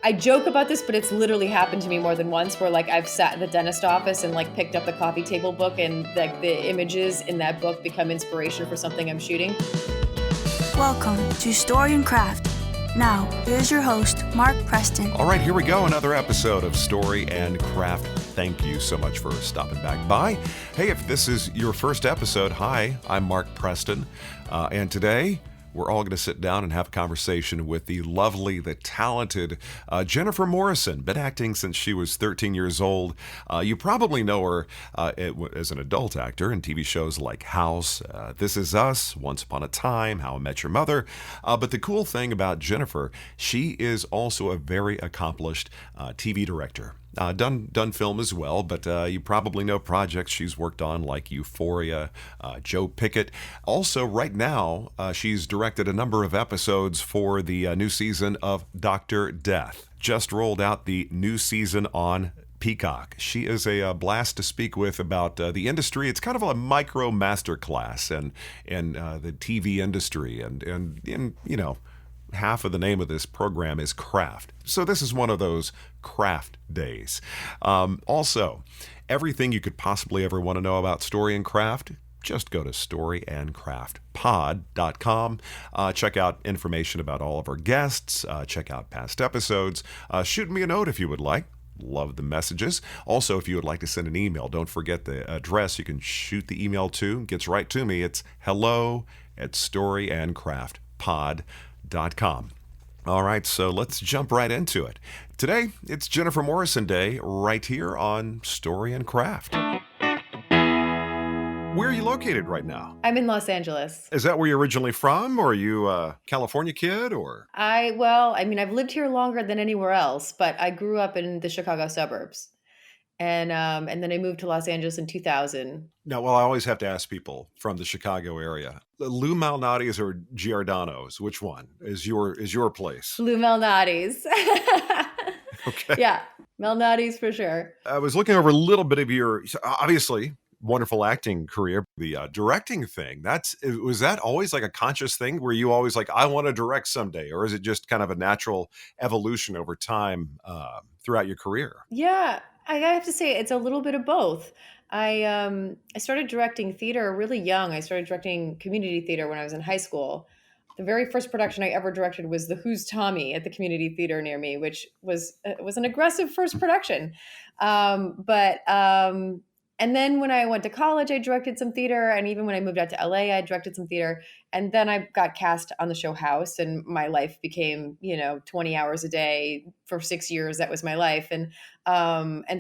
I joke about this, but it's literally happened to me more than once where like I've sat in the dentist office and like picked up the coffee table book and like the images in that book become inspiration for something I'm shooting. Welcome to Story and Craft. Now, here's your host, Mark Preston. All right, here we go. Another episode of Story and Craft. Thank you so much for stopping back by. Hey, if this is your first episode, hi, I'm Mark Preston. And today, we're all going to sit down and have a conversation with the lovely, the talented Jennifer Morrison. Been acting since she was 13 years old. You probably know her as an adult actor in TV shows like House, This Is Us, Once Upon a Time, How I Met Your Mother. But the cool thing about Jennifer, she is also a very accomplished TV director. Done film as well, but you probably know projects she's worked on like Euphoria, Joe Pickett. Also, right now, she's directed a number of episodes for the new season of Dr. Death. Just rolled out the new season on Peacock. She is a blast to speak with about the industry. It's kind of a micro masterclass and the TV industry and you know, half of the name of this program is craft. So this is one of those craft days. Also, everything you could possibly ever want to know about story and craft, just go to storyandcraftpod.com. Check out information about all of our guests. Check out past episodes. Shoot me a note if you would like. Love the messages. Also, if you would like to send an email, don't forget the address you can shoot the email to. It gets right to me. It's hello@storyandcraftpod.com. All right, so let's jump right into it. Today, it's Jennifer Morrison Day right here on Story and Craft. Where are you located right now? I'm in Los Angeles. Is that where you're originally from, or are you a California kid, or? I've lived here longer than anywhere else, but I grew up in the Chicago suburbs. And then I moved to Los Angeles in 2000. Now, well, I always have to ask people from the Chicago area, Lou Malnati's or Giordano's, which one is your place? Lou Malnati's. Okay. Yeah, Malnati's for sure. I was looking over a little bit of your, obviously, wonderful acting career. The directing thing, was that always like a conscious thing? Were you always like, I want to direct someday? Or is it just kind of a natural evolution over time throughout your career? Yeah, I have to say it's a little bit of both. I started directing theater really young. I started directing community theater when I was in high school. The very first production I ever directed was The Who's Tommy at the community theater near me, which was an aggressive first production. And then when I went to college, I directed some theater. And even when I moved out to LA, I directed some theater. And then I got cast on the show House, and my life became, 20 hours a day for 6 years. That was my life. And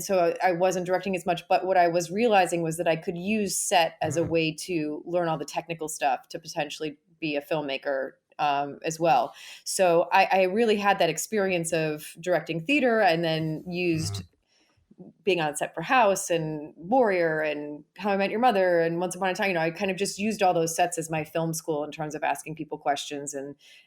so I wasn't directing as much. But what I was realizing was that I could use set as a way to learn all the technical stuff to potentially be a filmmaker as well. So I really had that experience of directing theater and then used being on set for House and Warrior and How I Met Your Mother and Once Upon a Time. I kind of just used all those sets as my film school in terms of asking people questions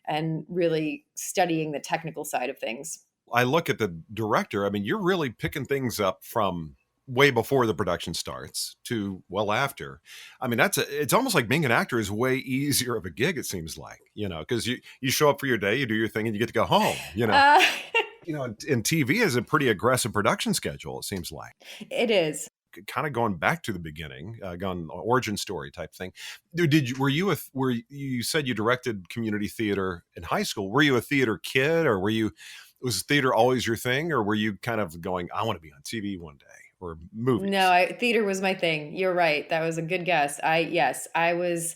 and really studying the technical side of things. I look at the director. I mean, you're really picking things up from way before the production starts to well after. I mean, it's almost like being an actor is way easier of a gig, it seems like, because you show up for your day, you do your thing, and you get to go home, and TV is a pretty aggressive production schedule, it seems like. It is. Kind of going back to the beginning, gone origin story type thing. You said you directed community theater in high school. Were you a theater kid, or was theater always your thing, or were you kind of going, I want to be on TV one day, or movies? No, theater was my thing. You're right. That was a good guess. I was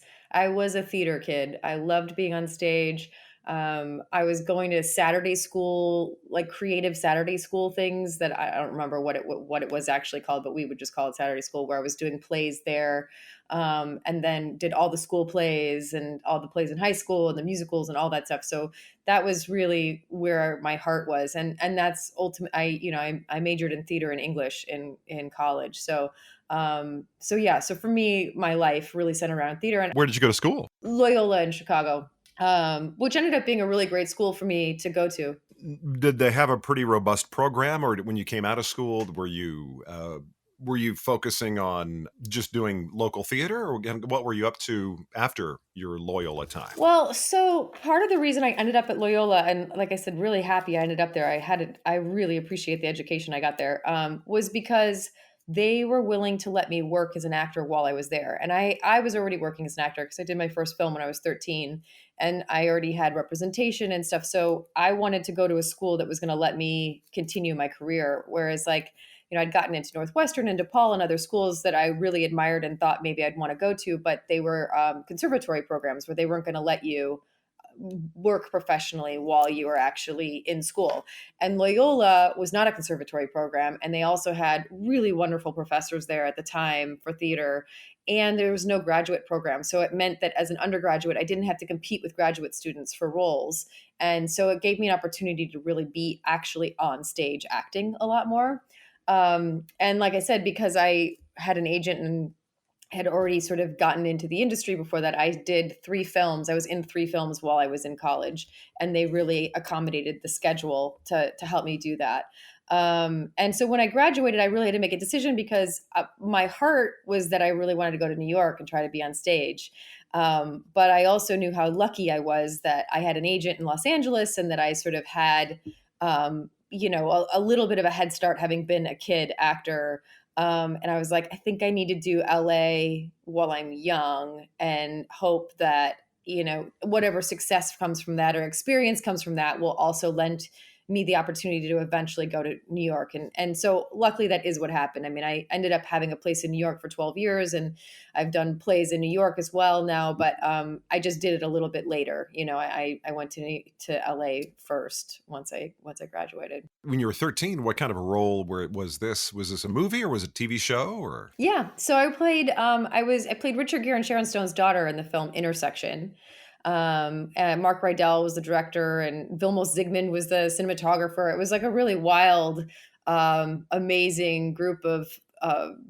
a theater kid. I loved being on stage. I was going to Saturday school, like creative Saturday school things that I don't remember what it was actually called, but we would just call it Saturday school, where I was doing plays there. And then did all the school plays and all the plays in high school and the musicals and all that stuff. So that was really where my heart was. And that's ultimate. I majored in theater and English in college. So for me, my life really centered around theater. And where did you go to school? Loyola in Chicago. Which ended up being a really great school for me to go to. Did they have a pretty robust program, or when you came out of school, were you were you focusing on just doing local theater, or what were you up to after your Loyola time? Well, so part of the reason I ended up at Loyola, and like I said, really happy I ended up there. I really appreciate the education I got there. Was because they were willing to let me work as an actor while I was there, and I was already working as an actor because I did my first film when I was 13, and I already had representation and stuff. So I wanted to go to a school that was going to let me continue my career. Whereas, like, I'd gotten into Northwestern and DePaul and other schools that I really admired and thought maybe I'd want to go to, but they were conservatory programs where they weren't going to let you work professionally while you were actually in school. And Loyola was not a conservatory program. And they also had really wonderful professors there at the time for theater. And there was no graduate program. So it meant that as an undergraduate, I didn't have to compete with graduate students for roles. And so it gave me an opportunity to really be actually on stage acting a lot more. And like I said, because I had an agent and had already sort of gotten into the industry before that, I did 3 films. I was in 3 films while I was in college, and they really accommodated the schedule to help me do that. And so when I graduated, I really had to make a decision because my heart was that I really wanted to go to New York and try to be on stage. But I also knew how lucky I was that I had an agent in Los Angeles and that I sort of had, a little bit of a head start having been a kid actor. And I was like, I think I need to do LA while I'm young and hope that, whatever success comes from that or experience comes from that will also lend me the opportunity to eventually go to New York. And so luckily that is what happened. I mean, I ended up having a place in New York for 12 years and I've done plays in New York as well now, but I just did it a little bit later. I went to LA first once I graduated. When you were 13, what kind of a role was this? Was this a movie or was it a TV show or? Yeah. So I played I played Richard Gere and Sharon Stone's daughter in the film Intersection. And Mark Rydell was the director and Vilmos Zsigmond was the cinematographer. It was like a really wild, amazing group of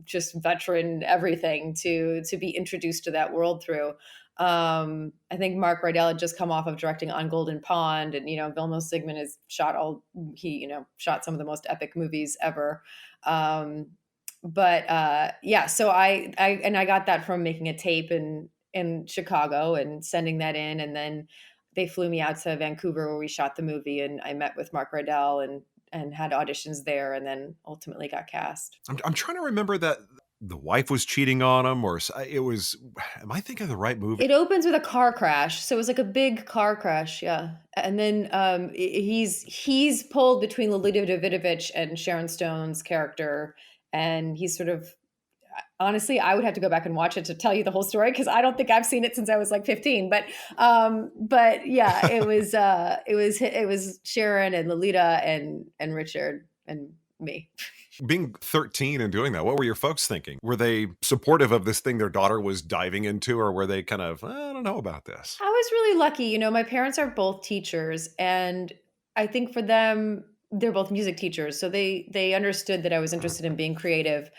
just veteran everything to be introduced to that world through. I think Mark Rydell had just come off of directing On Golden Pond, and Vilmos Zsigmond has shot some of the most epic movies ever. So I got that from making a tape in Chicago and sending that in. And then they flew me out to Vancouver where we shot the movie, and I met with Mark Rydell and had auditions there and then ultimately got cast. I'm trying to remember that the wife was cheating on him, or it was, am I thinking of the right movie? It opens with a car crash. So it was like a big car crash. Yeah. And then he's pulled between Lolita Davidovich and Sharon Stone's character. And he's sort of, honestly, I would have to go back and watch it to tell you the whole story because I don't think I've seen it since I was like 15. But yeah, it was Sharon and Lolita and Richard and me. Being 13 and doing that, what were your folks thinking? Were they supportive of this thing their daughter was diving into, or were they kind of, I don't know about this? I was really lucky. My parents are both teachers, and I think for them, they're both music teachers. So they understood that I was interested in being creative.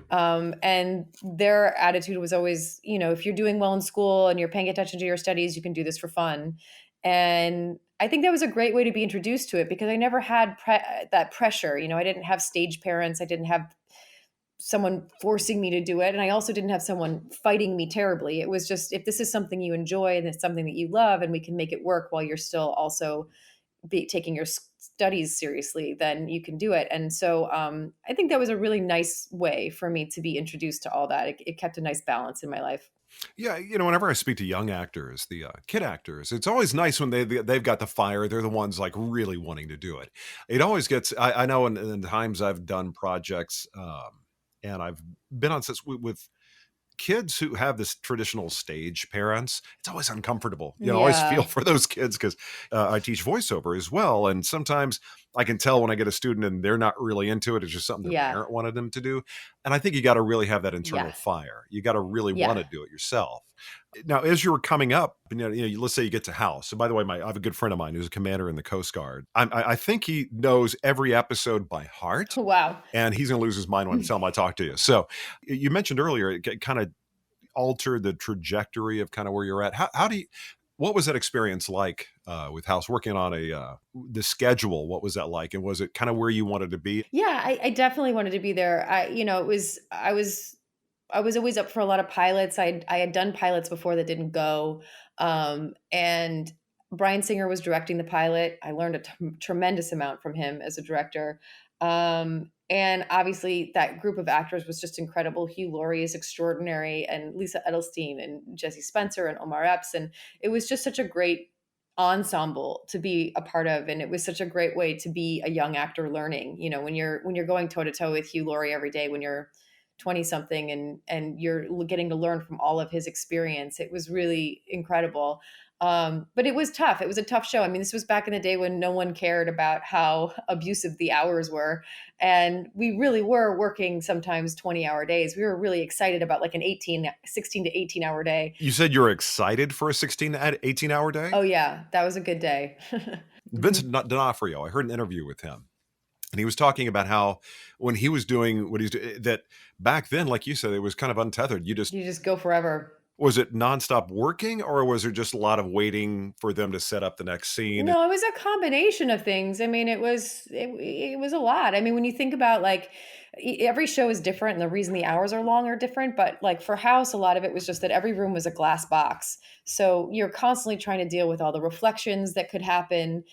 And their attitude was always, if you're doing well in school and you're paying attention to your studies, you can do this for fun. And I think that was a great way to be introduced to it because I never had that pressure. I didn't have stage parents. I didn't have someone forcing me to do it. And I also didn't have someone fighting me terribly. It was just, if this is something you enjoy and it's something that you love and we can make it work while you're still also taking your studies seriously, then you can do it. And so I think that was a really nice way for me to be introduced to all that. It kept a nice balance in my life. Yeah, whenever I speak to young actors, the kid actors, it's always nice when they've got the fire. They're the ones like really wanting to do it. It always gets. I know in times I've done projects, and I've been on sets with kids who have this traditional stage parents. It's always uncomfortable. I always feel for those kids because I teach voiceover as well, and sometimes I can tell when I get a student and they're not really into it. It's just something their parent wanted them to do. And I think you got to really have that internal fire. You got to really want to do it yourself. Now, as you were coming up, let's say you get to house. And by the way, I have a good friend of mine who's a commander in the Coast Guard. I think he knows every episode by heart. Wow. And he's going to lose his mind when I tell him I talk to you. So you mentioned earlier, it kind of altered the trajectory of kind of where you're at. What was that experience like with House, working on the schedule. What was that like, and was it kind of where you wanted to be? Yeah, I definitely wanted to be there. I was always up for a lot of pilots. I had done pilots before that didn't go, and Bryan Singer was directing the pilot. I learned a tremendous amount from him as a director, and obviously that group of actors was just incredible. Hugh Laurie is extraordinary, and Lisa Edelstein and Jesse Spencer and Omar Epps, and it was just such a great ensemble to be a part of, and it was such a great way to be a young actor learning, when you're going toe to toe with Hugh Laurie every day when you're 20 something, and you're getting to learn from all of his experience. It was really incredible. But it was tough. It was a tough show. I mean, this was back in the day when no one cared about how abusive the hours were. And we really were working sometimes 20-hour days. We were really excited about like an 16 to 18-hour day. You said you're excited for a 16 to 18-hour day? Oh yeah, that was a good day. Vincent D'Onofrio, I heard an interview with him, and he was talking about how when he was doing what he's doing, that back then, like you said, it was kind of untethered. You just go forever. Was it nonstop working, or was there just a lot of waiting for them to set up the next scene? No, it was a combination of things. I mean, it was a lot. I mean, when you think about like every show is different, and the reason the hours are long are different. But like for House, a lot of it was just that every room was a glass box, so you're constantly trying to deal with all the reflections that could happen.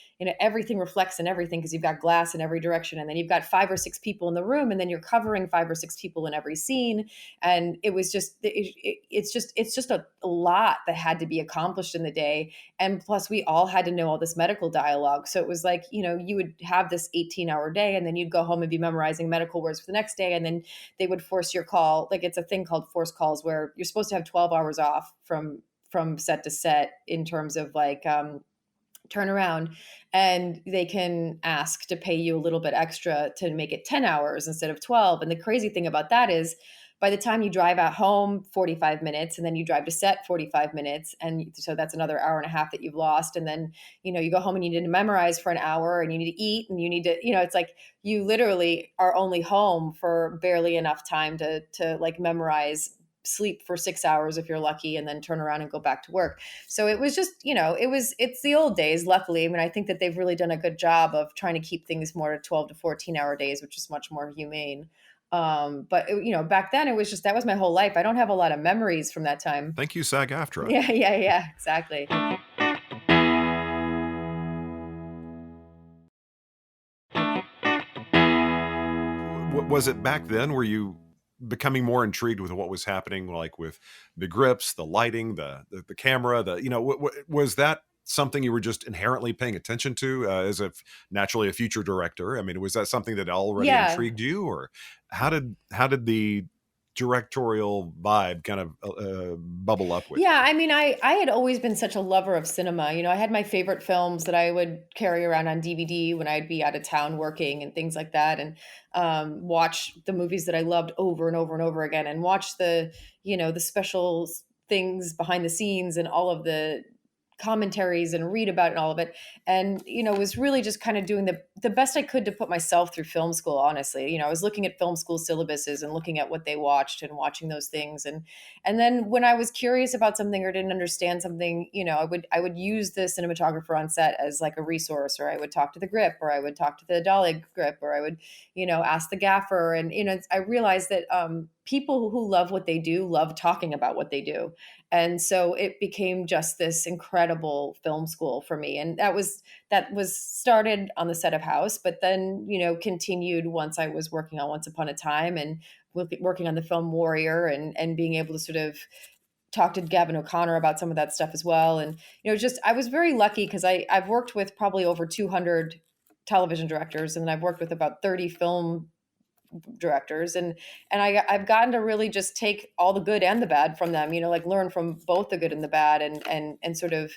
Everything reflects in everything because you've got glass in every direction, and then you've got 5 or 6 people in the room, and then you're covering 5 or 6 people in every scene. And it was just it's just a lot that had to be accomplished in the day. And plus we all had to know all this medical dialogue. So it was like, you would have this 18-hour day, and then you'd go home and be memorizing medical words for the next day. And then they would force your call. Like, it's a thing called force calls where you're supposed to have 12 hours off from set to set in terms of like, turnaround, and they can ask to pay you a little bit extra to make it 10 hours instead of 12. And the crazy thing about that is by the time you drive at home 45 minutes, and then you drive to set 45 minutes, and so that's another hour and a half that you've lost. And then you go home and you need to memorize for an hour, and you need to eat, and you need to it's like you literally are only home for barely enough time to like memorize, sleep for 6 hours if you're lucky, and then turn around and go back to work. So it was just, it's the old days, luckily. I mean, I think that they've really done a good job of trying to keep things more to 12 to 14-hour days, which is much more humane. But back then it was just, that was my whole life. I don't have a lot of memories from that time. Thank you, SAG-AFTRA. Yeah, exactly. Was it back then, were you becoming more intrigued with what was happening, like with the grips, the lighting, the camera, was that something you were just inherently paying attention to as naturally a future director? I mean, was that something that already intrigued you, or how did the directorial vibe kind of bubble up with you? I mean, I had always been such a lover of cinema. I had my favorite films that I would carry around on DVD when I'd be out of town working and things like that, and watch the movies that I loved over and over and over again, and watch the the special things behind the scenes and all of the commentaries and read about it and all of it. And, was really just kind of doing the best I could to put myself through film school, honestly. I was looking at film school syllabuses and looking at what they watched and watching those things. And then when I was curious about something or didn't understand something, I would use the cinematographer on set as like a resource, or I would talk to the grip, or I would talk to the dolly grip, or I would, ask the gaffer. And, I realized that people who love what they do love talking about what they do. And so it became just this incredible film school for me. And that was started on the set of House, but then, continued once I was working on Once Upon a Time, and working on the film Warrior, and being able to sort of talk to Gavin O'Connor about some of that stuff as well. And, I was very lucky because I've worked with probably over 200 television directors, and I've worked with about 30 film directors, and I've gotten to really just take all the good and the bad from them, like learn from both the good and the bad, and sort of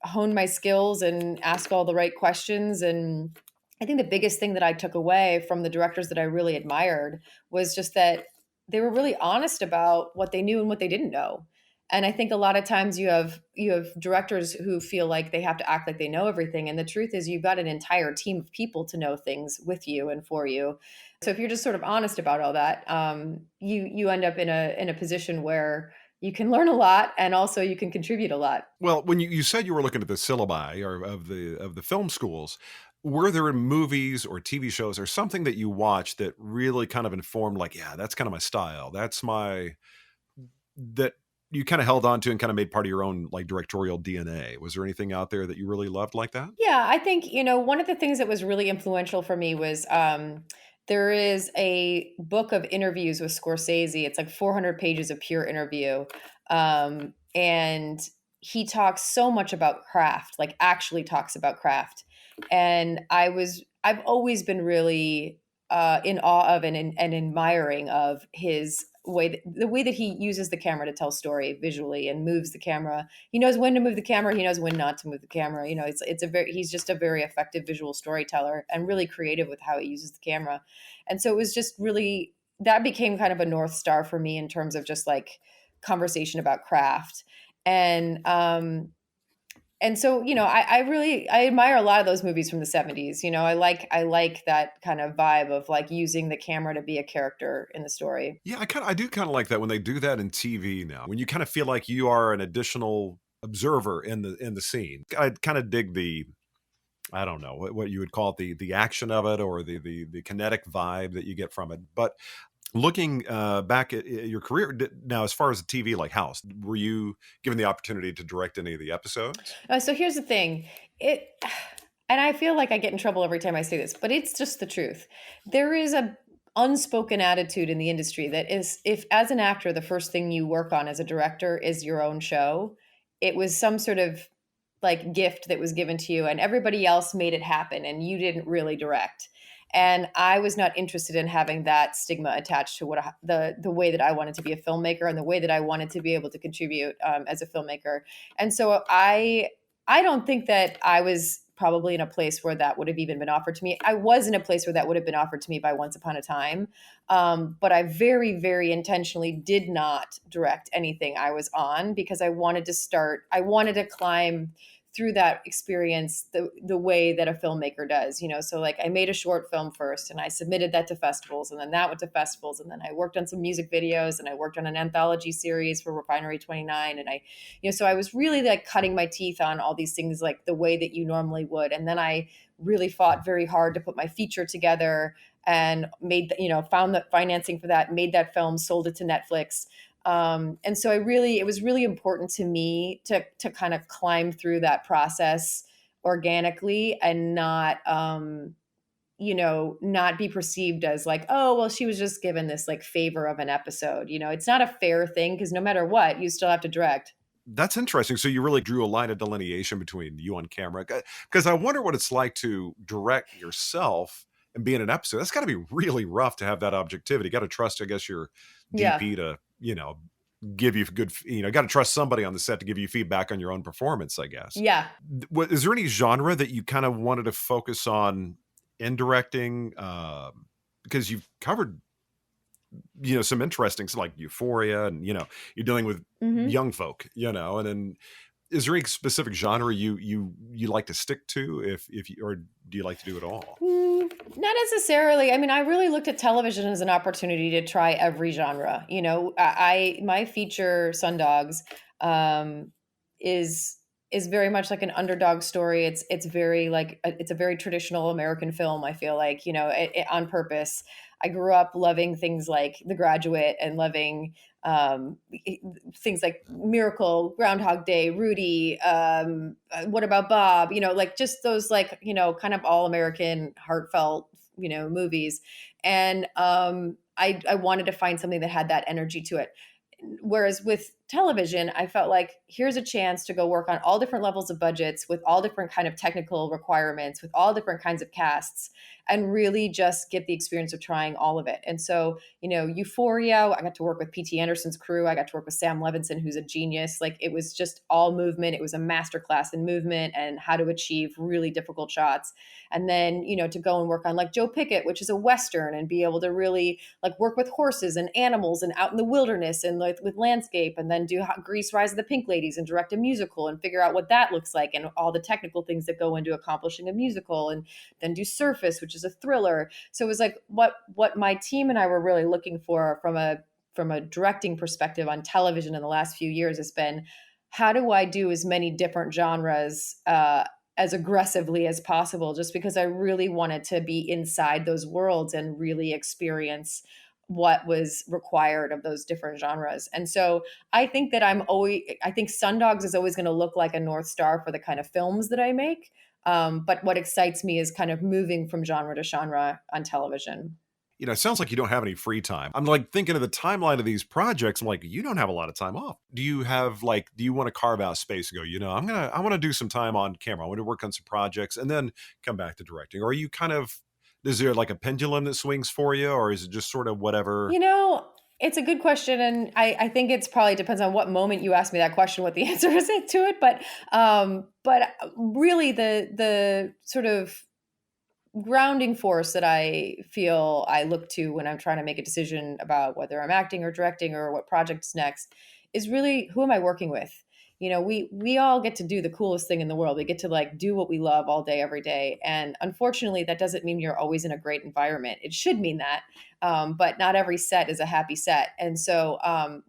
hone my skills and ask all the right questions. And I think the biggest thing that I took away from the directors that I really admired was just that they were really honest about what they knew and what they didn't know. And I think a lot of times you have directors who feel like they have to act like they know everything. And the truth is you've got an entire team of people to know things with you and for you. So if you're just sort of honest about all that, you end up in a position where you can learn a lot, and also you can contribute a lot. Well, when you said you were looking at the syllabi or of the film schools, were there movies or TV shows or something that you watched that really kind of informed, like, yeah, that's kind of my style. That's my that you kind of held on to and kind of made part of your own like directorial DNA. Was there anything out there that you really loved like that? Yeah, I think, one of the things that was really influential for me was there is a book of interviews with Scorsese. It's like 400 pages of pure interview. And he talks so much about craft, like actually talks about craft. And I've always been really in awe of and admiring of his the way that he uses the camera to tell story visually and moves the camera. He knows when to move the camera. He knows when not to move the camera. He's just a very effective visual storyteller and really creative with how he uses the camera. And so it was just really, that became kind of a North Star for me in terms of just like conversation about craft. And, and so, I admire a lot of those movies from the 70s. I like that kind of vibe of like using the camera to be a character in the story. Yeah, I do kind of like that when they do that in TV now. When you kind of feel like you are an additional observer in the scene. I kind of dig the I don't know what you would call it, the action of it or the kinetic vibe that you get from it. But looking back at your career now, as far as the TV like House, were you given the opportunity to direct any of the episodes? So here's the thing. It and I feel like I get in trouble every time I say this, but it's just the truth. There is a unspoken attitude in the industry that is, if as an actor the first thing you work on as a director is your own show, it was some sort of like gift that was given to you and everybody else made it happen and you didn't really direct. And I was not interested in having that stigma attached to the way that I wanted to be a filmmaker and the way that I wanted to be able to contribute as a filmmaker. And so I don't think that I was probably in a place where that would have even been offered to me. I was in a place where that would have been offered to me by Once Upon a Time. But I very, very intentionally did not direct anything I was on because I wanted to climb through that experience the way that a filmmaker does, so like I made a short film first and I submitted that to festivals and then that went to festivals and then I worked on some music videos and I worked on an anthology series for Refinery 29 and so I was really like cutting my teeth on all these things like the way that you normally would. And then I really fought very hard to put my feature together and found the financing for that, made that film, sold it to Netflix. And so it was really important to me to kind of climb through that process organically and not be perceived as like, oh, well, she was just given this like favor of an episode. It's not a fair thing because no matter what, you still have to direct. That's interesting. So you really drew a line of delineation between you on camera, because I wonder what it's like to direct yourself and be in an episode. That's got to be really rough to have that objectivity. Got to trust, I guess, your Yeah. DP to give you good. Got to trust somebody on the set to give you feedback on your own performance, I guess. Yeah. Is there any genre that you kind of wanted to focus on in directing? Because you've covered some interesting, so like Euphoria, and you're dealing with Hmm. young folk, and then is there any specific genre you like to stick to, if you, or do you like to do it all? Not necessarily. I mean, I really looked at television as an opportunity to try every genre. My feature Sundogs um, is very much like an underdog story. It's very like it's a very traditional American film. I feel like on purpose. I grew up loving things like The Graduate and loving things like Miracle, Groundhog Day, Rudy, What About Bob, like just those like, kind of all American heartfelt, movies. And I wanted to find something that had that energy to it. Whereas with television, I felt like here's a chance to go work on all different levels of budgets with all different kind of technical requirements, with all different kinds of casts, and really just get the experience of trying all of it. And so, Euphoria, I got to work with P.T. Anderson's crew. I got to work with Sam Levinson, who's a genius. Like it was just all movement. It was a masterclass in movement and how to achieve really difficult shots. And then, to go and work on like Joe Pickett, which is a Western, and be able to really like work with horses and animals and out in the wilderness and like with landscape, and then do Grease Rise of the Pink Ladies and direct a musical and figure out what that looks like and all the technical things that go into accomplishing a musical, and then do Surface, which is a thriller. So it was like what my team and I were really looking for from a from a directing perspective on television in the last few years has been, how do I do as many different genres as aggressively as possible, just because I really wanted to be inside those worlds and really experience what was required of those different genres. And so I think Sundogs is always going to look like a North Star for the kind of films that I make. But what excites me is kind of moving from genre to genre on television. It sounds like you don't have any free time. I'm like thinking of the timeline of these projects. I'm like, you don't have a lot of time off. Do you want to carve out space and go, I want to do some time on camera. I want to work on some projects and then come back to directing? Or are you is there like a pendulum that swings for you, or is it just sort of whatever? You know, it's a good question, and I think it's probably depends on what moment you ask me that question, what the answer is to it. But really, the sort of grounding force that I feel I look to when I'm trying to make a decision about whether I'm acting or directing or what project's next is really, who am I working with? We all get to do the coolest thing in the world. We get to like do what we love all day, every day. And unfortunately, that doesn't mean you're always in a great environment. It should mean that. But not every set is a happy set. And so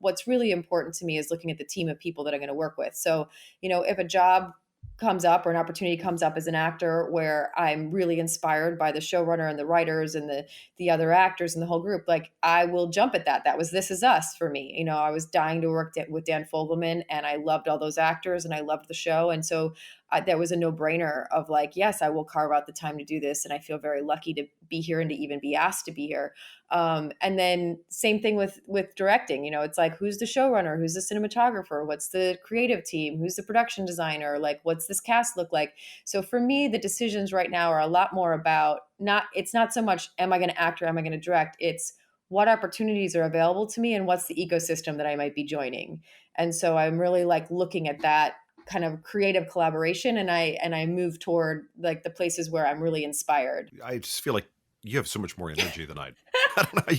what's really important to me is looking at the team of people that I'm going to work with. So, if a job comes up or an opportunity comes up as an actor where I'm really inspired by the showrunner and the writers and the other actors and the whole group, like I will jump at that. That was This Is Us for me. I was dying to work with Dan Fogelman, and I loved all those actors and I loved the show. And so that was a no-brainer of like, yes, I will carve out the time to do this. And I feel very lucky to be here and to even be asked to be here. And then same thing with directing. It's like, who's the showrunner? Who's the cinematographer? What's the creative team? Who's the production designer? Like, what's this cast look like? So for me, the decisions right now are a lot more about it's not so much, am I going to act or am I going to direct? It's what opportunities are available to me and what's the ecosystem that I might be joining. And so I'm really like looking at that kind of creative collaboration, and I move toward like the places where I'm really inspired. I just feel like you have so much more energy than I. I don't know.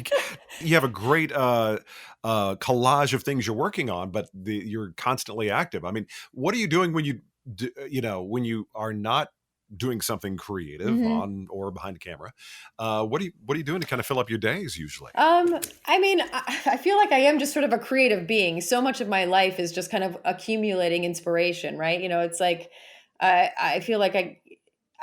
You have a great collage of things you're working on, but you're constantly active. I mean, what are you doing when when you are not doing something creative Mhm. on or behind the camera? What are you doing to kind of fill up your days usually? I mean, I feel like I am just sort of a creative being. So much of my life is just kind of accumulating inspiration, right? It's like I feel like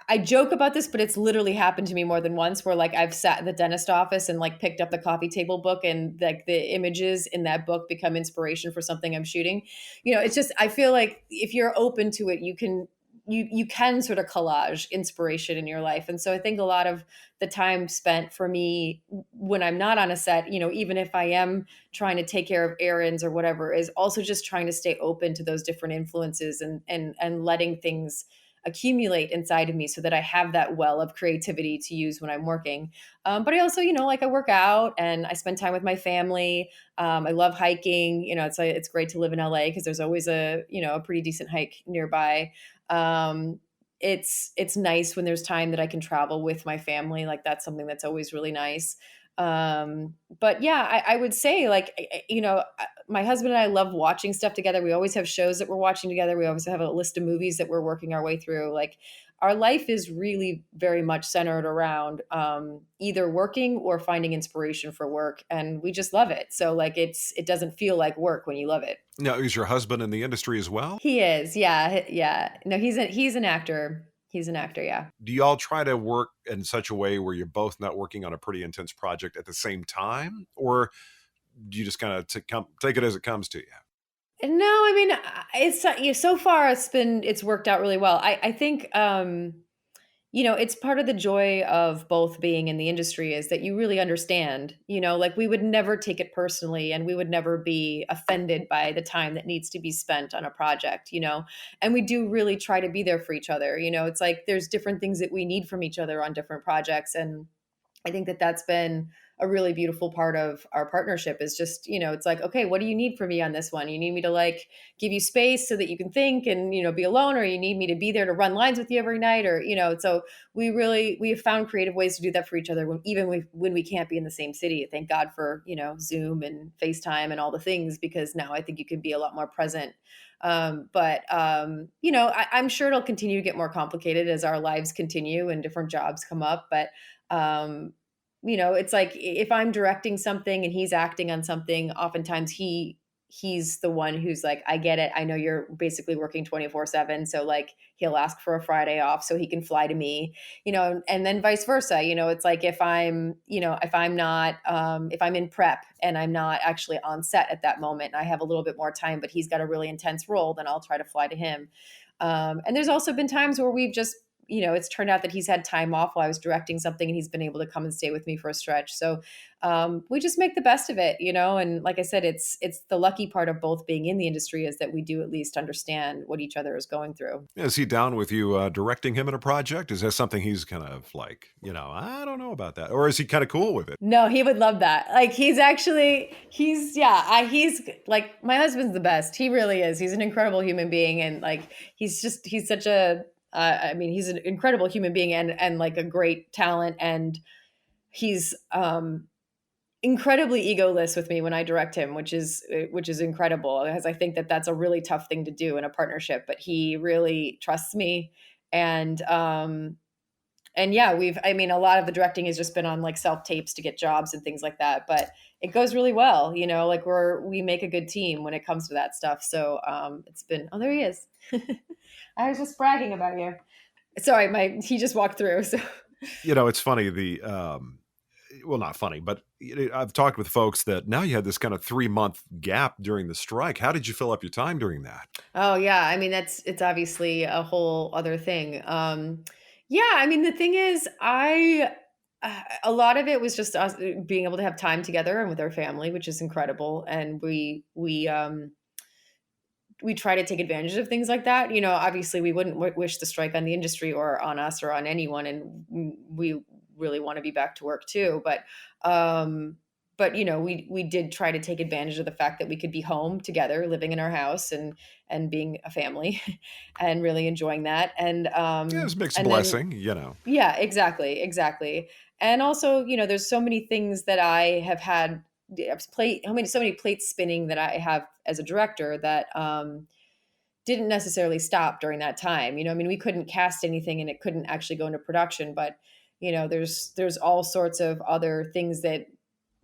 I joke about this, but it's literally happened to me more than once where like I've sat in the dentist office and like picked up the coffee table book, and like the images in that book become inspiration for something I'm shooting. It's just, I feel like if you're open to it, you can sort of collage inspiration in your life. And so I think a lot of the time spent for me when I'm not on a set, even if I am trying to take care of errands or whatever, is also just trying to stay open to those different influences and letting things accumulate inside of me so that I have that well of creativity to use when I'm working. But I also, like I work out and I spend time with my family. I love hiking. It's great to live in LA because there's always a pretty decent hike nearby. It's nice when there's time that I can travel with my family. Like that's something that's always really nice. But yeah, I would say like, my husband and I love watching stuff together. We always have shows that we're watching together. We always have a list of movies that we're working our way through. Like our life is really very much centered around either working or finding inspiration for work, and we just love it. So like it doesn't feel like work when you love it. Now, is your husband in the industry as well? He is, yeah, yeah. No, he's an actor. He's an actor, yeah. Do you all try to work in such a way where you're both not working on a pretty intense project at the same time, or do you just kind of take it as it comes to you? No, I mean, so far it's worked out really well. I think it's part of the joy of both being in the industry is that you really understand, like we would never take it personally and we would never be offended by the time that needs to be spent on a project, and we do really try to be there for each other. It's like there's different things that we need from each other on different projects, and I think that that's been a really beautiful part of our partnership is just, it's like, okay, what do you need from me on this one? You need me to like give you space so that you can think and, be alone, or you need me to be there to run lines with you every night, or, so we have found creative ways to do that for each other when we can't be in the same city. Thank God for, Zoom and FaceTime and all the things, because now I think you can be a lot more present. I'm sure it'll continue to get more complicated as our lives continue and different jobs come up. But it's like if I'm directing something and he's acting on something, oftentimes he's the one who's like, I get it. I know you're basically working 24/7. So like he'll ask for a Friday off so he can fly to me, and then vice versa. It's like if I'm not, if I'm in prep and I'm not actually on set at that moment, I have a little bit more time, but he's got a really intense role, then I'll try to fly to him. And there's also been times where we've just, it's turned out that he's had time off while I was directing something and he's been able to come and stay with me for a stretch. So we just make the best of it, and like I said, it's the lucky part of both being in the industry is that we do at least understand what each other is going through. Is he down with you directing him in a project? Is that something he's kind of like, I don't know about that? Or is he kind of cool with it? No, he would love that. Like he's like, my husband's the best. He really is. He's an incredible human being. And like, he's such a, he's an incredible human being and like a great talent. And he's, incredibly egoless with me when I direct him, which is incredible because I think that that's a really tough thing to do in a partnership, but he really trusts me. And yeah, a lot of the directing has just been on like self tapes to get jobs and things like that, but it goes really well, like we make a good team when it comes to that stuff. So, it's been, oh, there he is. I was just bragging about you. Sorry, he just walked through. So, It's funny, well, not funny, but I've talked with folks that now you had this kind of 3-month gap during the strike. How did you fill up your time during that? oh yeah, it's obviously a whole other thing. Yeah, the thing is, a lot of it was just us being able to have time together and with our family, which is incredible. And we try to take advantage of things like that. Obviously we wouldn't wish the strike on the industry or on us or on anyone. And we really want to be back to work too. But we did try to take advantage of the fact that we could be home together, living in our house and being a family and really enjoying that. Yeah, it's a mixed And then, blessing. yeah, exactly. And also, there's so many things that I have had so many plates spinning that I have as a director that didn't necessarily stop during that time. We couldn't cast anything and it couldn't actually go into production, but there's all sorts of other things that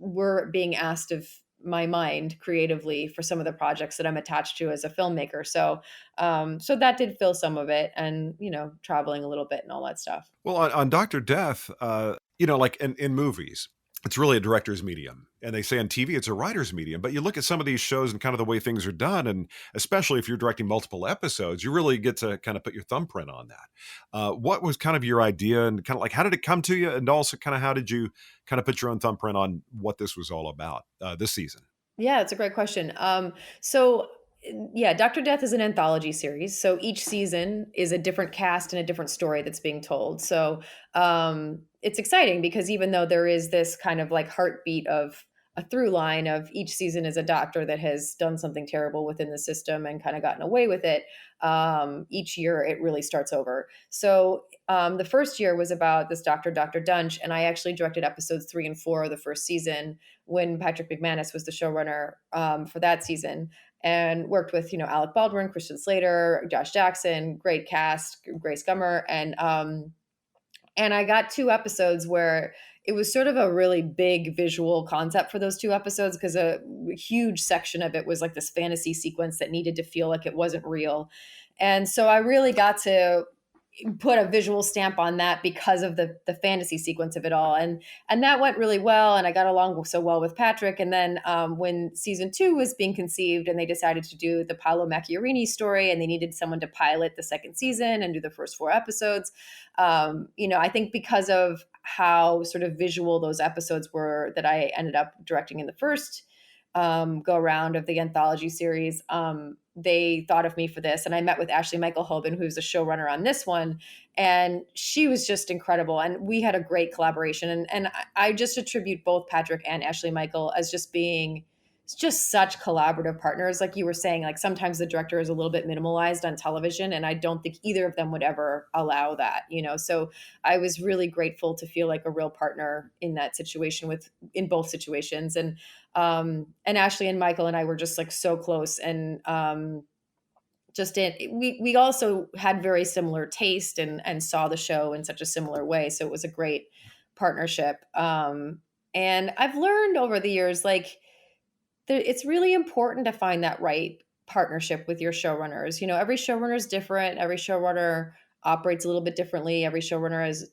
were being asked of my mind creatively for some of the projects that I'm attached to as a filmmaker. So that did fill some of it, and traveling a little bit and all that stuff. Well, on Dr. Death, like in movies, it's really a director's medium. And they say on TV, it's a writer's medium. But you look at some of these shows and kind of the way things are done, and especially if you're directing multiple episodes, you really get to kind of put your thumbprint on that. What was kind of your idea, and kind of like, how did it come to you? And also kind of how did you kind of put your own thumbprint on what this was all about this season? Yeah, it's a great question. So yeah, Dr. Death is an anthology series. So each season is a different cast and a different story that's being told. So it's exciting because even though there is this kind of like heartbeat of a through line of each season is a doctor that has done something terrible within the system and kind of gotten away with it, each year it really starts over. So the first year was about this doctor, Dr. Dunch, and I actually directed episodes 3 and 4 of the first season when Patrick McManus was the showrunner for that season, and worked with Alec Baldwin, Christian Slater, Josh Jackson, great cast, Grace Gummer, and I got 2 episodes where it was sort of a really big visual concept for those 2 episodes because a huge section of it was like this fantasy sequence that needed to feel like it wasn't real. And so I really got to put a visual stamp on that because of the fantasy sequence of it all, and that went really well, and I got along so well with Patrick. And then when season 2 was being conceived and they decided to do the Paolo Macchiarini story and they needed someone to pilot the second season and do the first 4 episodes, I think because of how sort of visual those episodes were that I ended up directing in the first go around of the anthology series, they thought of me for this. And I met with Ashley Michael Hoban, who's the showrunner on this one. And she was just incredible. And we had a great collaboration. And I just attribute both Patrick and Ashley Michael as just being just such collaborative partners. Like you were saying, like sometimes the director is a little bit minimalized on television. And I don't think either of them would ever allow that, So I was really grateful to feel like a real partner in that situation in both situations. And Ashley and Michael and I were just like so close, and we also had very similar taste and saw the show in such a similar way. So it was a great partnership. And I've learned over the years, like, it's really important to find that right partnership with your showrunners. Every showrunner is different. Every showrunner operates a little bit differently. Every showrunner is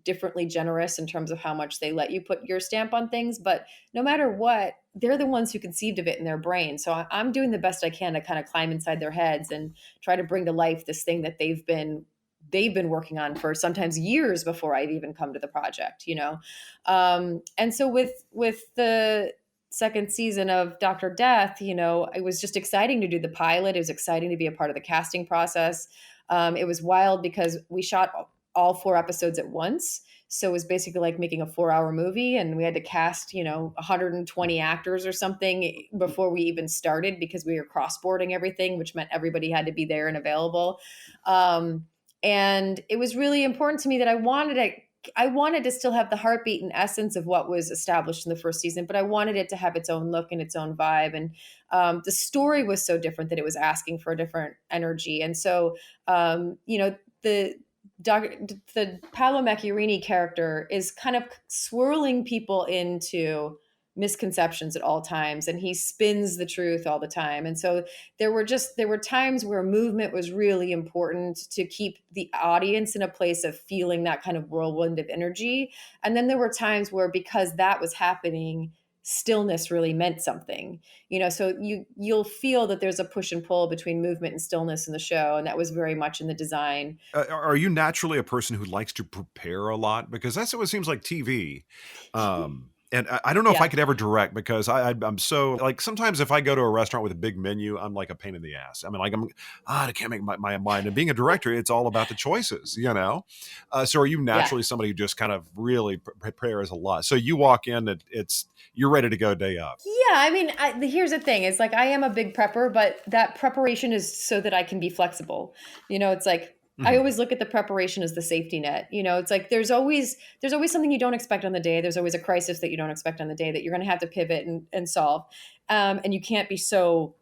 differently generous in terms of how much they let you put your stamp on things. But no matter what, they're the ones who conceived of it in their brain. So I'm doing the best I can to kind of climb inside their heads and try to bring to life this thing that they've been working on for sometimes years before I'd even come to the project. And so with the second season of Dr. Death, it was just exciting to do the pilot. It was exciting to be a part of the casting process. It was wild because we shot all 4 episodes at once. So it was basically like making a 4-hour movie, and we had to cast, 120 actors or something before we even started because we were cross-boarding everything, which meant everybody had to be there and available. And it was really important to me that I wanted to still have the heartbeat and essence of what was established in the first season, but I wanted it to have its own look and its own vibe. And the story was so different that it was asking for a different energy. And so, the Paolo Macchiarini character is kind of swirling people into misconceptions at all times, and he spins the truth all the time. And so there were times where movement was really important to keep the audience in a place of feeling that kind of whirlwind of energy. And then there were times where, because that was happening, stillness really meant something. So you'll feel that there's a push and pull between movement and stillness in the show, and that was very much in the design. Are you naturally a person who likes to prepare a lot? Because that's what it seems like TV. And I don't know if I Yeah. could ever direct, because I'm so, like, sometimes if I go to a restaurant with a big menu, I'm like a pain in the ass. I mean, like, I can't make my mind. And being a director, it's all about the choices. So are you Yeah. naturally somebody who just kind of really prepares a lot? So you walk in, you're ready to go day up. Yeah, I mean, here's the thing. It's like I am a big prepper, but that preparation is so that I can be flexible. It's like I Mhm. always look at the preparation as the safety net. It's like there's always something you don't expect on the day. There's always a crisis that you don't expect on the day that you're going to have to pivot and solve. And you can't be so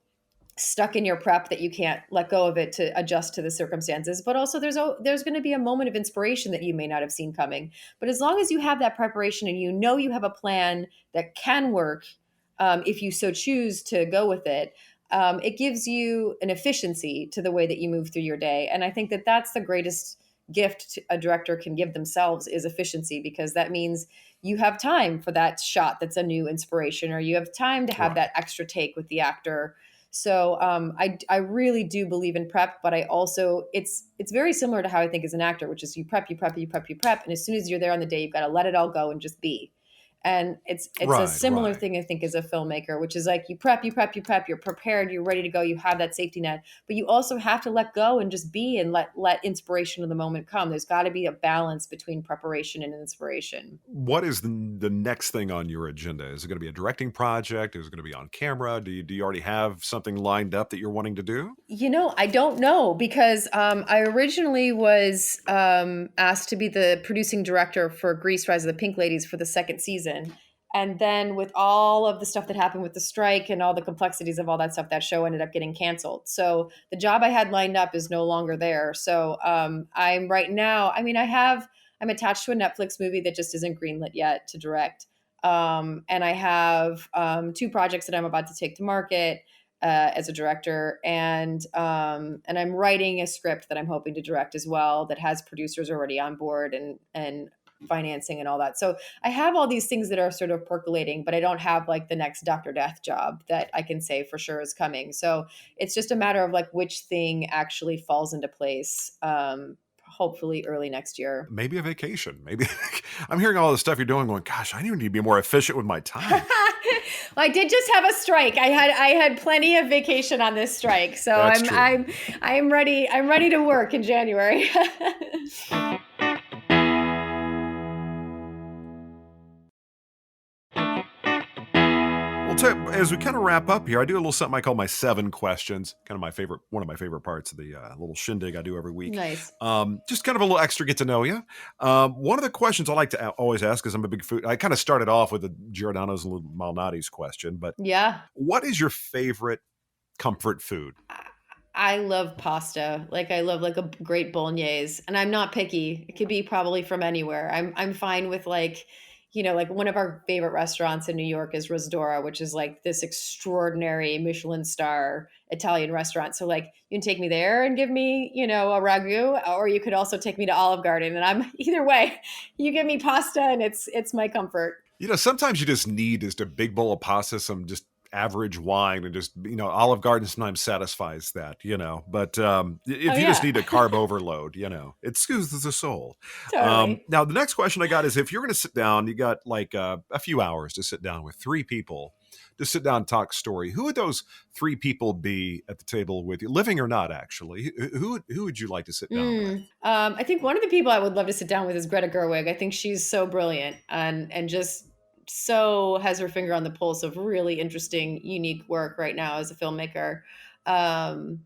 stuck in your prep that you can't let go of it to adjust to the circumstances. But also there's going to be a moment of inspiration that you may not have seen coming. But as long as you have that preparation and you have a plan that can work, if you so choose to go with it, it gives you an efficiency to the way that you move through your day. And I think that that's the greatest gift a director can give themselves, is efficiency, because that means you have time for that shot that's a new inspiration, or you have time to have Right. that extra take with the actor. So I really do believe in prep, but I also it's very similar to how I think as an actor, which is you prep, and as soon as you're there on the day, you've got to let it all go and just be. And it's a Right. similar Right. thing, I think, as a filmmaker, which is like you prep, you're prepared, you're ready to go, you have that safety net, but you also have to let go and just be, and let inspiration of the moment come. There's got to be a balance between preparation and inspiration. What is the next thing on your agenda? Is it going to be a directing project? Is it going to be on camera? Do you already have something lined up that you're wanting to do? I don't know, because I originally was asked to be the producing director for Grease: Rise of the Pink Ladies for the second season. And then with all of the stuff that happened with the strike and all the complexities of all that stuff, that show ended up getting canceled. So the job I had lined up is no longer there. So I'm right now, I mean, I'm attached to a Netflix movie that just isn't greenlit yet to direct. And I have 2 projects that I'm about to take to market as a director, and I'm writing a script that I'm hoping to direct as well, that has producers already on board and financing and all that. So I have all these things that are sort of percolating, but I don't have like the next Dr. Death job that I can say for sure is coming. So it's just a matter of like which thing actually falls into place. Hopefully early next year. Maybe a vacation. Maybe I'm hearing all the stuff you're doing, going, gosh, I need to be more efficient with my time. Well, I did just have a strike. I had plenty of vacation on this strike, so That's true. I'm ready. I'm ready to work in January. Well, as we kind of wrap up here, I do a little something I call my 7 questions. Kind of one of my favorite parts of the little shindig I do every week. Nice. Just kind of a little extra get to know you. One of the questions I like to always ask, because I'm a big food. I kind of started off with the Giordano's and Malnati's question, but Yeah. what is your favorite comfort food? I love pasta. Like I love like a great bolognese, and I'm not picky. It could be probably from anywhere. I'm fine with like, like one of our favorite restaurants in New York is Rosdora, which is like this extraordinary Michelin star Italian restaurant. So like you can take me there and give me, a ragu, or you could also take me to Olive Garden, and I'm either way. You give me pasta, and it's my comfort. Sometimes you just need just a big bowl of pasta, some just average wine, and just, Olive Garden sometimes satisfies that, But Oh if you just yeah, need a carb overload, it soothes the soul. totally. Now, the next question I got is, if you're going to sit down, you got like a few hours to sit down with three people to sit down and talk story. Who would those three people be at the table with you, living or not? Actually, who would you like to sit down with? I think one of the people I would love to sit down with is Greta Gerwig. I think she's so brilliant and just so has her finger on the pulse of really interesting, unique work right now as a filmmaker. Um,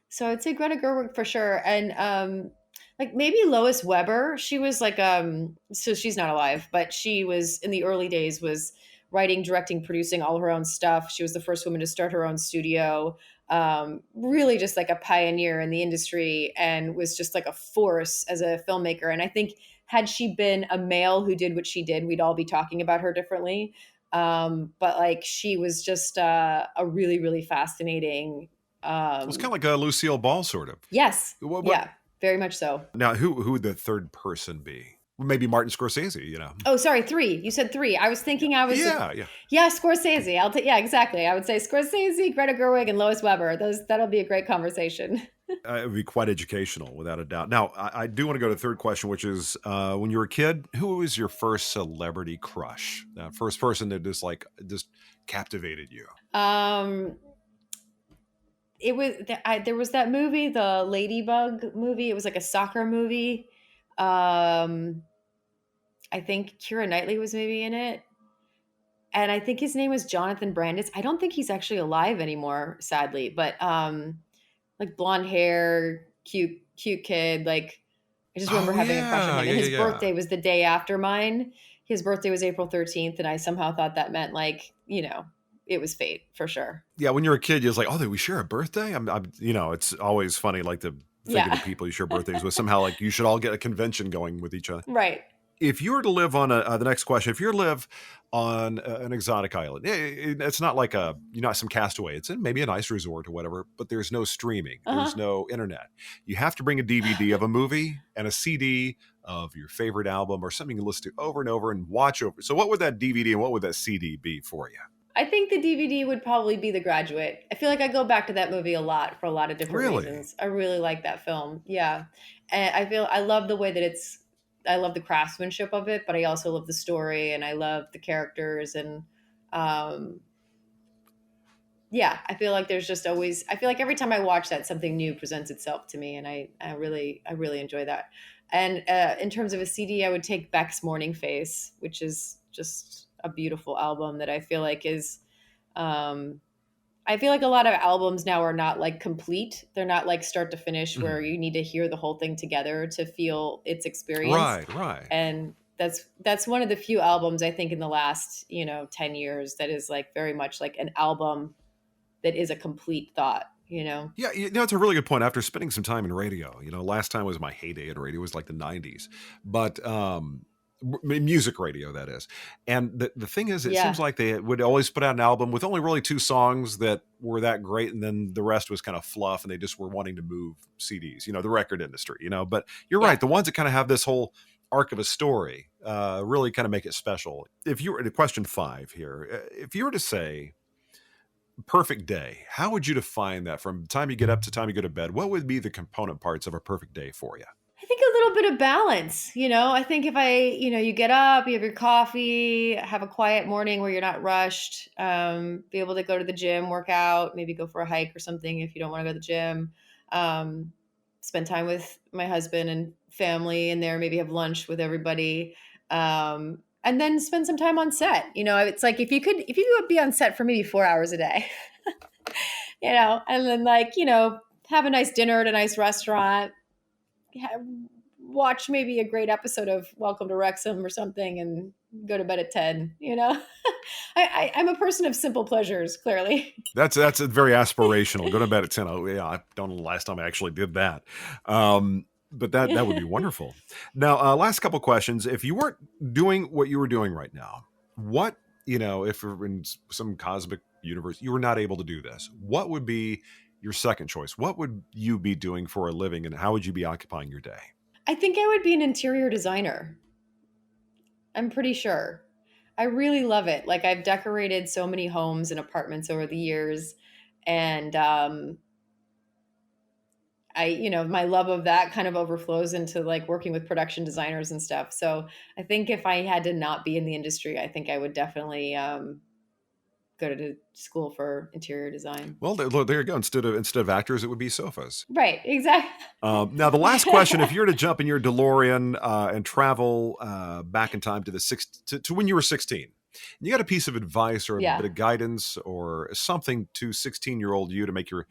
so I'd say Greta Gerwig for sure, and like maybe Lois Weber. She was like so she's not alive, but she was in the early days was writing, directing, producing all her own stuff. She was the first woman to start her own studio. Really just like a pioneer in the industry, and was just like a force as a filmmaker. And I think had she been a male who did what she did, we'd all be talking about her differently. But like she was just a really, really fascinating. It's kind of like a Lucille Ball, sort of. Yes. What Yeah, very much so. now? Who would the third person be? Maybe Martin Scorsese. Oh, sorry, three. You said three. I was thinking I was Yeah, yeah. yeah, Scorsese. Yeah, exactly. I would say Scorsese, Greta Gerwig, and Lois Weber. That'll be a great conversation. It would be quite educational, without a doubt. Now, I do want to go to the third question, which is, when you were a kid, who was your first celebrity crush? First person that just captivated you. Um, it was there was that movie, the Ladybug movie. It was like a soccer movie. Um, I think Keira Knightley was maybe in it, and I think his name was Jonathan Brandis. I don't think he's actually alive anymore, sadly. But like blonde hair, cute kid. Like I just remember Oh having a crush on yeah, him. yeah, And yeah, his yeah. birthday was the day after mine. His birthday was April 13th, and I somehow thought that meant like it was fate for sure. Yeah, when you're a kid, you're just like, oh, did we share a birthday? It's always funny, like to think of the Yeah, people you share birthdays with. Somehow, like you should all get a convention going with each other. right. If you were to live on the next question, if you were to live on an exotic island, it's not like you're not some castaway. It's in maybe a nice resort or whatever, but there's no streaming, Uh there's huh. no internet. You have to bring a DVD of a movie and a CD of your favorite album or something you listen to over and over and watch over. So, what would that DVD and what would that CD be for you? I think the DVD would probably be The Graduate. I feel like I go back to that movie a lot for a lot of different Really? reasons. I really like that film. Yeah. And I love the way that I love the craftsmanship of it, but I also love the story and I love the characters. And um, yeah, I feel like I feel like every time I watch that, something new presents itself to me. And I really enjoy that. And in terms of a CD, I would take Beck's Morning Face, which is just a beautiful album that I feel like um, I feel like a lot of albums now are not like complete. They're not like start to finish Mhm. where you need to hear the whole thing together to feel its experience. Right, right. And that's one of the few albums I think in the last, 10 years that is like very much like an album that is a complete thought. Yeah, it's a really good point. After spending some time in radio, last time was my heyday in radio, was like the 90s. But music radio, that is. And the thing is, it seems Yeah. like they would always put out an album with only really two songs that were that great, and then the rest was kind of fluff, and they just were wanting to move CDs, the record industry. But you're Yeah. right, the ones that kind of have this whole arc of a story really kind of make it special. If you were to question 5 here, if you were to say perfect day, how would you define that from the time you get up to time you go to bed? What would be the component parts of a perfect day for you? I think a little bit of balance. I think if you get up, you have your coffee, have a quiet morning where you're not rushed, be able to go to the gym, work out, maybe go for a hike or something if you don't want to go to the gym, um, spend time with my husband and family and there, maybe have lunch with everybody. And then spend some time on set. It's like if you could be on set for maybe 4 hours a day, and then like, have a nice dinner at a nice restaurant, ha- watch maybe a great episode of Welcome to Wrexham or something and go to bed at 10. I'm a person of simple pleasures, clearly. That's very aspirational. Go to bed at 10. Oh, yeah, I don't know the last time I actually did that. But that would be wonderful. Now, last couple questions. If you weren't doing what you were doing right now, what, if you're in some cosmic universe, you were not able to do this, what would be your second choice? What would you be doing for a living, and how would you be occupying your day? I think I would be an interior designer. I'm pretty sure. I really love it. Like I've decorated so many homes and apartments over the years, and my love of that kind of overflows into like working with production designers and stuff. So I think if I had to not be in the industry, I think I would definitely go to school for interior design. Well, there you go. Instead of actors, it would be sofas. Right. Exactly. Now, the last question: if you were to jump in your DeLorean and travel back in time to when you were 16, and you got a piece of advice or a bit of guidance or something to 16-year-old you to make your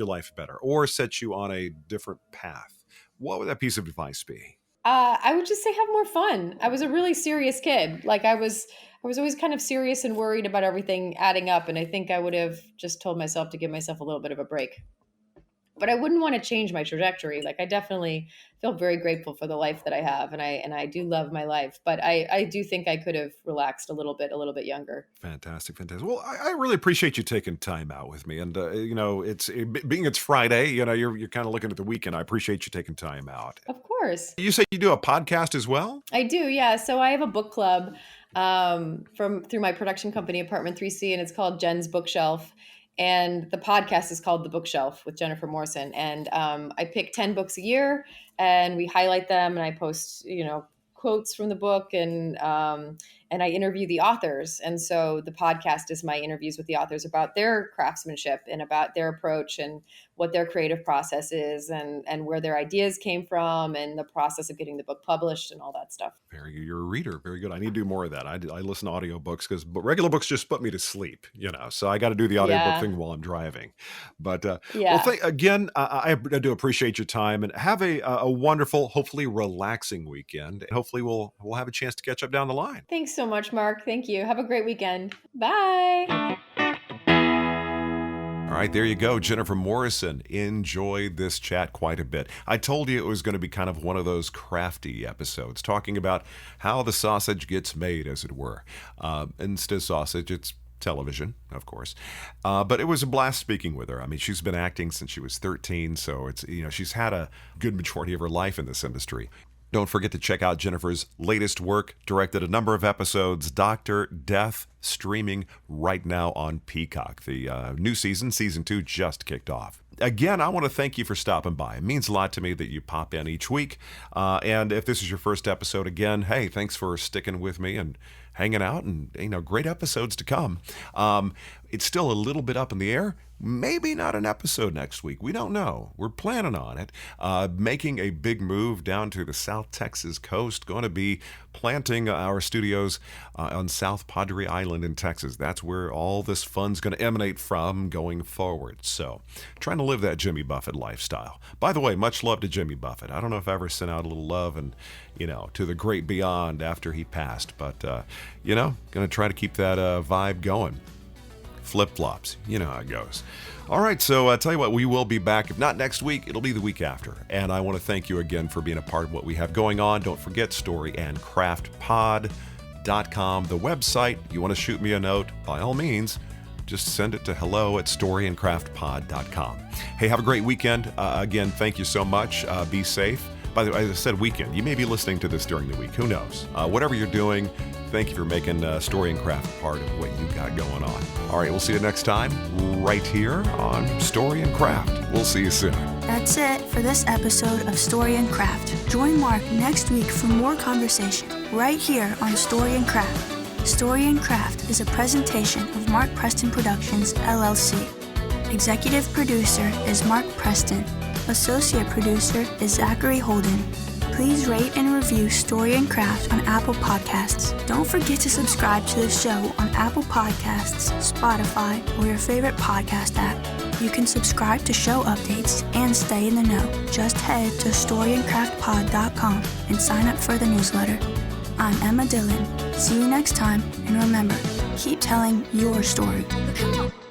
life better or set you on a different path, what would that piece of advice be? I would just say have more fun. I was a really serious kid. Like I was always kind of serious and worried about everything adding up. And I think I would have just told myself to give myself a little bit of a break. But I wouldn't want to change my trajectory. Like I definitely feel very grateful for the life that I have, and I do love my life. But I do think I could have relaxed a little bit younger. Fantastic. Well, I really appreciate you taking time out with me, and it's Friday. You're kind of looking at the weekend. I appreciate you taking time out. Of course. You say you do a podcast as well? I do, yeah. So I have a book club through my production company, Apartment 3C, and it's called Jen's Bookshelf. And the podcast is called The Bookshelf with Jennifer Morrison. And I pick 10 books a year and we highlight them, and I post, quotes from the book, and I interview the authors. And so the podcast is my interviews with the authors about their craftsmanship and about their approach and what their creative process is, and where their ideas came from, and the process of getting the book published and all that stuff. Very good. You're a reader. Very good. I need to do more of that. I listen to audiobooks but regular books just put me to sleep, so I got to do the audiobook thing while I'm driving. But well, again, I do appreciate your time, and have a wonderful, hopefully relaxing weekend. Hopefully we'll have a chance to catch up down the line. Thanks so much, Mark. Thank you. Have a great weekend. Bye. All right, there you go. Jennifer Morrison. Enjoyed this chat quite a bit. I told you it was going to be kind of one of those crafty episodes, talking about how the sausage gets made, as it were. Instead of sausage, it's television, of course. But it was a blast speaking with her. I mean, she's been acting since she was 13, so it's she's had a good majority of her life in this industry. Don't forget to check out Jennifer's latest work, directed a number of episodes, Dr. Death, streaming right now on Peacock. The new season 2, just kicked off. Again, I want to thank you for stopping by. It means a lot to me that you pop in each week. And if this is your first episode, again, hey, thanks for sticking with me and hanging out, and great episodes to come. It's still a little bit up in the air. Maybe not an episode next week. We don't know. We're planning on it. Making a big move down to the South Texas coast. Going to be planting our studios on South Padre Island in Texas. That's where all this fun's going to emanate from going forward. So, trying to live that Jimmy Buffett lifestyle. By the way, much love to Jimmy Buffett. I don't know if I ever sent out a little love and to the great beyond after he passed, but going to try to keep that vibe going. Flip-flops, you know how it goes. All right, so tell you what, we will be back. If not next week, it'll be the week after. And I want to thank you again for being a part of what we have going on. Don't forget storyandcraftpod.com, the website. You want to shoot me a note, by all means, just send it to hello@storyandcraftpod.com. Hey, have a great weekend. Again, thank you so much. Be safe. By the way, as I said, weekend. You may be listening to this during the week. Who knows? Whatever you're doing, thank you for making Story and Craft part of what you got going on. All right, we'll see you next time right here on Story and Craft. We'll see you soon. That's it for this episode of Story and Craft. Join Mark next week for more conversation right here on Story and Craft. Story and Craft is a presentation of Mark Preston Productions, LLC. Executive producer is Mark Preston. Associate producer is Zachary Holden. Please rate and review Story and Craft on Apple Podcasts. Don't forget to subscribe to the show on Apple Podcasts, Spotify, or your favorite podcast app. You can subscribe to show updates and stay in the know. Just head to storyandcraftpod.com and sign up for the newsletter. I'm Emma Dillon. See you next time, and remember, keep telling your story. Come on.